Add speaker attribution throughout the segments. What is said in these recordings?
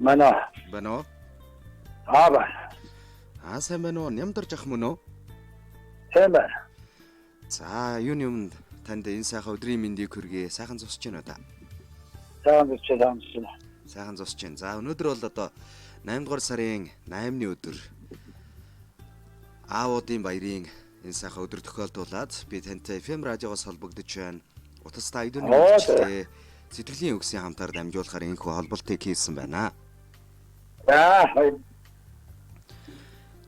Speaker 1: Манай
Speaker 2: Байна уу?
Speaker 1: байна.
Speaker 2: Сайн байна уу? Нямдарч ах мөн үү?
Speaker 1: Тийм байна.
Speaker 2: За, юуны өмнө танд энэ сайхан өдрийн мэндийг хүргэе. Сайхан зусч байна уу та? Сайхан зусч байна. За, өнөөдөр бол одоо 8 дугаар сарын 8-ны өдөр. Аавуудын баярын энэ сайхан өдөр тохиолдуулаад би тантай FM радиогоос холбогдож байна. Утастай айдууны үйлчлэгээ сэтгэлийн өгсөн хамтаар дамжуулахаар энэхүү холболтыг хийсэн байна.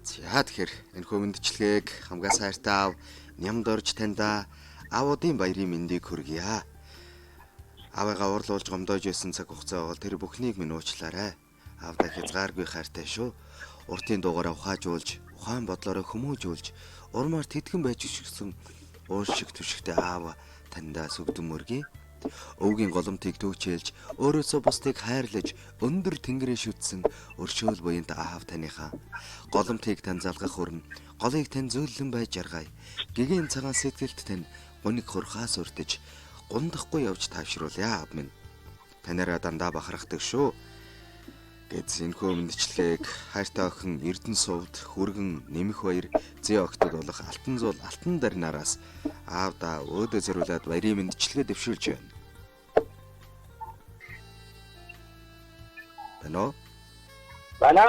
Speaker 2: За тэгэхээр энэхүү мэндчилгээг хамгаа сайртай аав Нямдорж таньда аавуудын баярын мэндийг хүргье. Аавыгаа уурлуулж гомдоож байсан цаг хугацаа бол тэр бүхнийг минь уучлаарай. Аавдаа хязгааргүй хайртай шүү. Уртын дуугаараа ухаажуулж, ухаан бодлороо хүмүүжүүлж, урмаар тэтгэн байж өшгсөн уус шиг түшигтэй аав таньда сүгдүмөргий. Өвгийн голомтыг төвчээлж, өөрөөсөө бусдыг хайрлаж, өндөр тэнгэрээ шүтсэн өршөөл буянт аав таныхаа голомтыг тань залгах хүрэн, голыг тань зөөллөн байж жаргая. Гэгээн цагаан сэтгэлд тань гуниг хурхаас урдж, гундахгүй явж тавшруулъя аав минь. Танараа дандаа бахархдаг шүү. Гэвч энэхүү мэндчилгээг хайртай охин Эрдэнэ сувд хүргэн нэмэх баяр зээ огтод болох алтан зуул алтан дарнараас аавда өөдөө зориулаад баярын мэндчилгээ дэвшүүлж байна. Байна.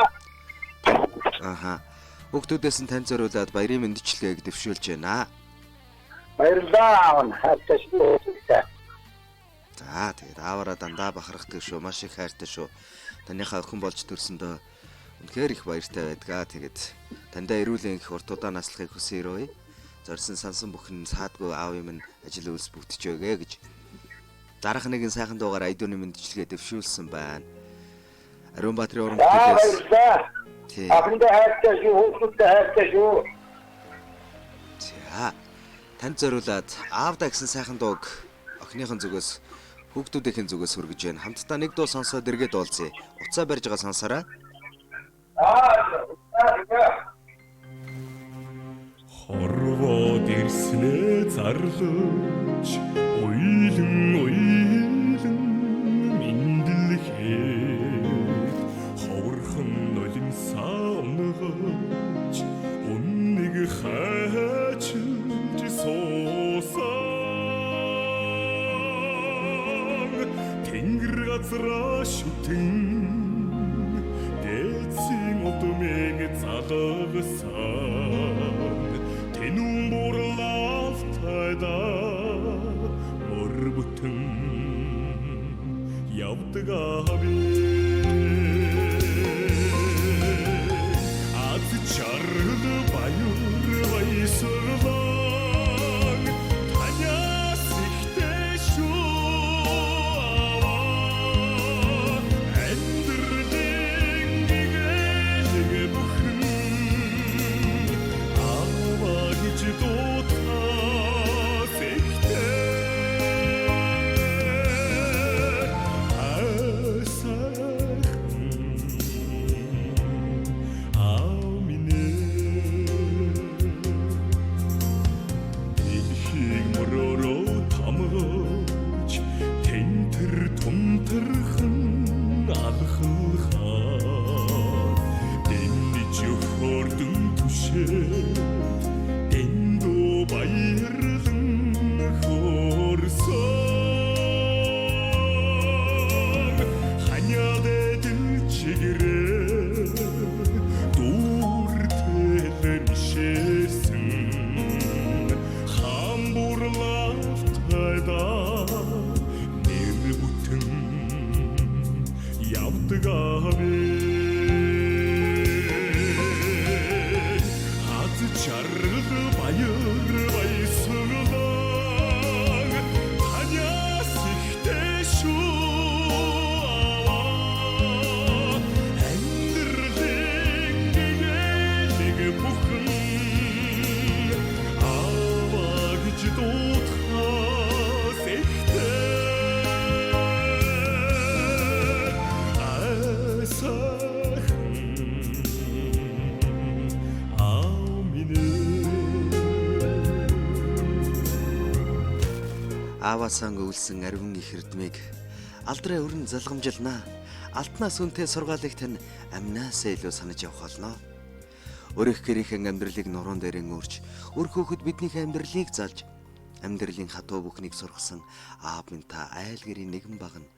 Speaker 2: Хүүхдүүдээс нь тань зориулаад баярын мэндчилгээг дэвшүүлж байна.
Speaker 1: Баярлалаа аав хайртай шүү.
Speaker 2: За тэгээд ааваараа дандаа бахархдаг шүү. Маш их хайртай шүү. Таныхаа охин болж төрсөндөө үнэхээр их баяртай байдгаа. Тэгээд тандаа эрүүлийн их урт удаан наслахыг хүсэн өрөөе. Зорьсон сансан бүхэн саадгүй аав юм ажил үйлс бүгдчээгээ гэж. Дараах нэгэн сайхан дуугаар айдууны мэндчилгээ дэвшүүлсэн байна. Ариун Баатрын уран бүтээлээс.
Speaker 1: Ахиндаа хайртай шүү, хүүхдүүдтэй хайртай шүү.
Speaker 2: За танд зориулаад аавда гэсэн сайхан дууг охиныхон зүгээс хүүхдүүдийн зүгээс хүргэж байна. Хамтдаа нэг дуу сонсоод эргээд уулзъя. Уцаа барьж байгаа сонсороо.
Speaker 3: Хорвоод ирснээ зарлаж уйлан мэндэлхэд ховорхон нулимсаа унгаж үннийг хайчилж суусан тэнгэр газраа шүтэн дээдсийн удмыг залгасан тэнүүн бурлалтайда мөр бүтэн явдаг ави аз чаргал баяр баясгалан танаас ихтэй шүү амьдралын гэгээлэг бүхэн аваа гэж дуудахаас ихтэй
Speaker 2: Ааваасаа өвлсөн ариун их эрдмийг алдраа өрн залгамжилнаа. алтнаас үнэтэй сургаалыг тань амнаасаа илүү санаж явах болно. Өрөх гэрийнхэн амьдралыг нуруунд дээрэн үрж, өр хөөхд биднийх амьдралыг залж, амьдралын хатуу бүхнийг сургасан аав минь та айл гэрийн нэгэн багна.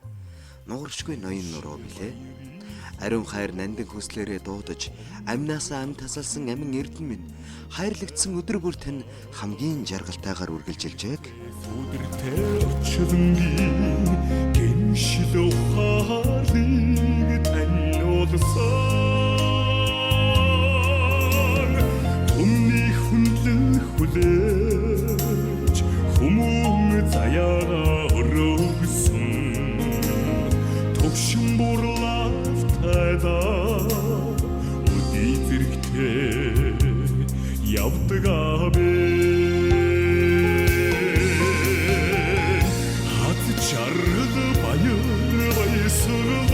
Speaker 2: Нууршгүй ноён нуруу билээ. Ариун хайр нандин хүслээрээ дуудаж, амнаасаа амь тасалсан амин эрдэн минь хайрлагдсан өдөр бүр тань хамгийн жаргалтайгаар үргэлжилжээг.
Speaker 3: Өдөртэй орчлонгийн гиншил ухаалыг таниулсан. Өмнөх хүндлэх хүлээж хүмүүн заяага өрөөсөн. Төгшин бурлав тайдаа өдий зэрэгтэй явдаг абэ. Чард баяр баясгалан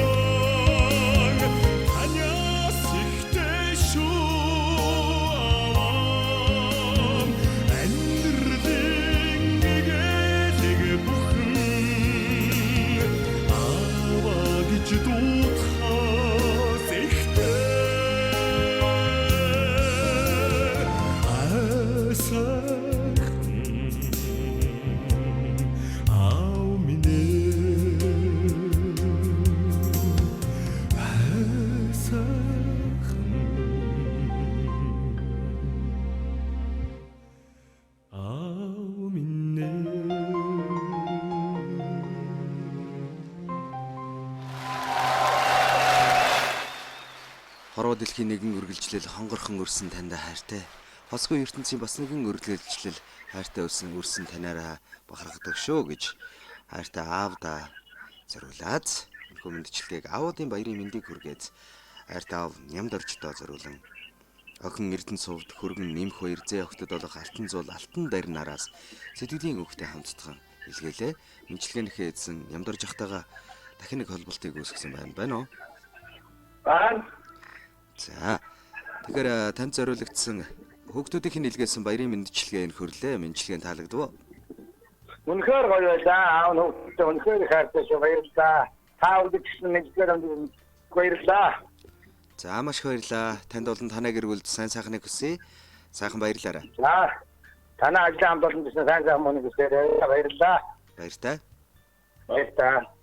Speaker 3: таньяас ихтэй шүү авам амьдралын нэгэлэг бүхэн аваа гэж дуудахаас ихтэй
Speaker 2: Хорвоо дэлхийн нэгэн үргэлжлэл хонгорхон өрсөн танд хайртай. Хосгүй ертөнцийн бас нэгэн үргэлжлэл хайртай өрсөн танаараа бахархдаг шүү гэж хайртай аавда зориулаад энэхүү мэдчилгээг аавуудын баярын мэндийг хүргээд хайртай аав нямд орчдоо зориулан охин эрдэнэ сувд хөргөн нэмэх хоёр зээ охтод болох алтан зуул алтан дарнараас сэтгэлийн өвгтэй хамтдхан илгээлээ. Мэдчилгээнийхээ эзэн нямд орж ахтайгаа дахин нэг холболтыг үүсгэсэн байна уу?
Speaker 1: Баан.
Speaker 2: За. Тэгэхээр танд зориулагдсан хүүхдүүдийн илгээсэн баярын мэндчилгээ энэ хөрлөө. Мэндчилгээ таалагдав уу?
Speaker 1: Үнэхээр гоё байлаа. Аав хүүхдээ үнэхээр хайртай шүү. Баярлалаа. Та үргэлжлэн мэдгээр баярлалаа.
Speaker 2: За маш их баярлалаа. Танд болон танай гэр бүлд сайн сайхныг хүсье. Сайхан баярлалаа.
Speaker 1: За. Танай ажлын хамт олон гэсэн сайн сайн мөн хүсээрэй. Баярлалаа.
Speaker 2: Баяртай.
Speaker 1: Баярлалаа.